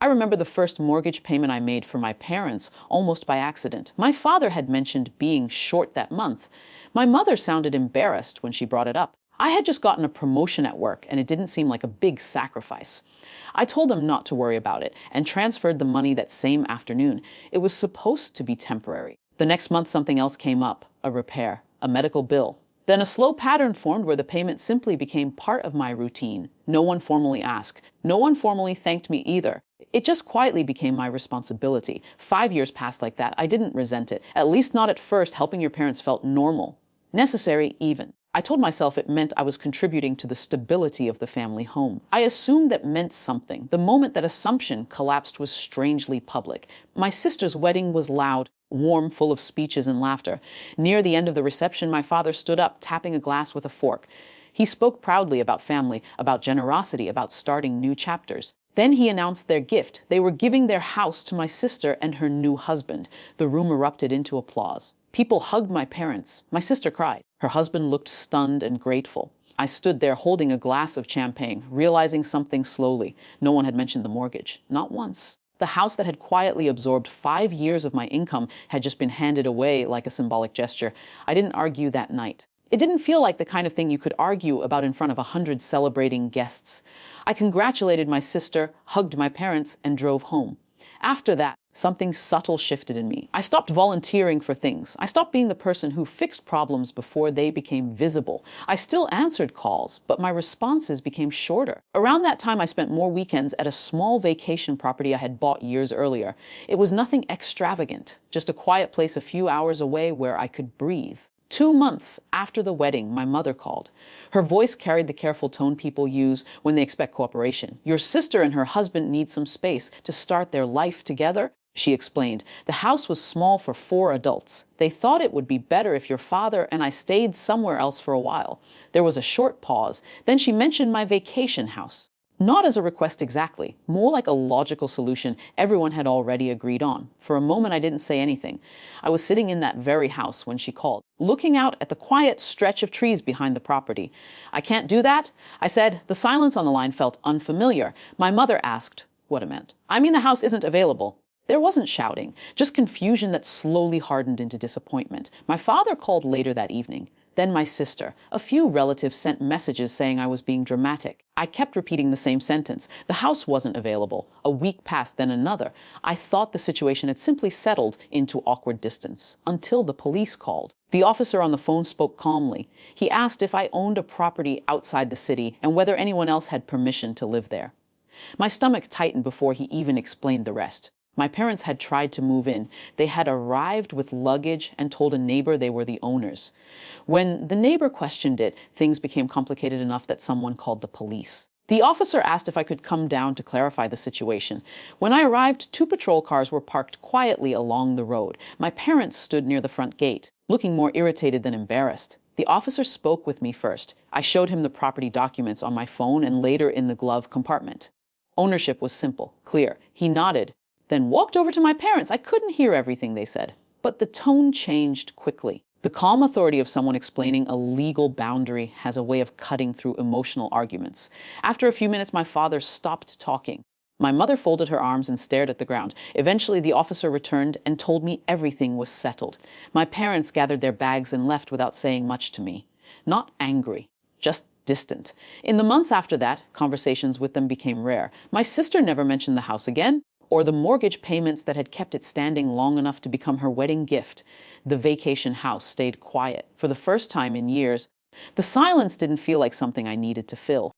I remember the first mortgage payment I made for my parents almost by accident. My father had mentioned being short that month. My mother sounded embarrassed when she brought it up. I had just gotten a promotion at work, and it didn't seem like a big sacrifice. I told them not to worry about it and transferred the money that same afternoon. It was supposed to be temporary. The next month, something else came up, a repair, a medical bill. Then a slow pattern formed where the payment simply became part of my routine. No one formally asked. No one formally thanked me either. It just quietly became my responsibility. 5 years passed like that. I didn't resent it. At least not at first. Helping your parents felt normal. Necessary even. I told myself it meant I was contributing to the stability of the family home. I assumed that meant something. The moment that assumption collapsed was strangely public. My sister's wedding was loud, warm, full of speeches and laughter. Near the end of the reception, my father stood up, tapping a glass with a fork. He spoke proudly about family, about generosity, about starting new chapters. Then he announced their gift. They were giving their house to my sister and her new husband. The room erupted into applause. People hugged my parents. My sister cried. Her husband looked stunned and grateful. I stood there holding a glass of champagne, realizing something slowly. No one had mentioned the mortgage. Not once. The house that had quietly absorbed 5 years of my income had just been handed away like a symbolic gesture. I didn't argue that night. It didn't feel like the kind of thing you could argue about in front of 100 celebrating guests. I congratulated my sister, hugged my parents, and drove home. After that, something subtle shifted in me. I stopped volunteering for things. I stopped being the person who fixed problems before they became visible. I still answered calls, but my responses became shorter. Around that time, I spent more weekends at a small vacation property I had bought years earlier. It was nothing extravagant, just a quiet place a few hours away where I could breathe. 2 months after the wedding, my mother called. Her voice carried the careful tone people use when they expect cooperation. Your sister and her husband need some space to start their life together, she explained. The house was small for 4 adults. They thought it would be better if your father and I stayed somewhere else for a while. There was a short pause. Then she mentioned my vacation house. Not as a request exactly, more like a logical solution everyone had already agreed on. For a moment, I didn't say anything. I was sitting in that very house when she called, looking out at the quiet stretch of trees behind the property. I can't do that, I said. The silence on the line felt unfamiliar. My mother asked what it meant. I mean, the house isn't available. There wasn't shouting, just confusion that slowly hardened into disappointment. My father called later that evening. Then my sister. A few relatives sent messages saying I was being dramatic. I kept repeating the same sentence. The house wasn't available. A week passed, then another. I thought the situation had simply settled into awkward distance, until the police called. The officer on the phone spoke calmly. He asked if I owned a property outside the city and whether anyone else had permission to live there. My stomach tightened before he even explained the rest. My parents had tried to move in. They had arrived with luggage and told a neighbor they were the owners. When the neighbor questioned it, things became complicated enough that someone called the police. The officer asked if I could come down to clarify the situation. When I arrived, 2 patrol cars were parked quietly along the road. My parents stood near the front gate, looking more irritated than embarrassed. The officer spoke with me first. I showed him the property documents on my phone and later in the glove compartment. Ownership was simple, clear. He nodded, then walked over to my parents. I couldn't hear everything they said, but the tone changed quickly. The calm authority of someone explaining a legal boundary has a way of cutting through emotional arguments. After a few minutes, my father stopped talking. My mother folded her arms and stared at the ground. Eventually, the officer returned and told me everything was settled. My parents gathered their bags and left without saying much to me. Not angry, just distant. In the months after that, conversations with them became rare. My sister never mentioned the house again, or the mortgage payments that had kept it standing long enough to become her wedding gift. The vacation house stayed quiet for the first time in years. The silence didn't feel like something I needed to fill.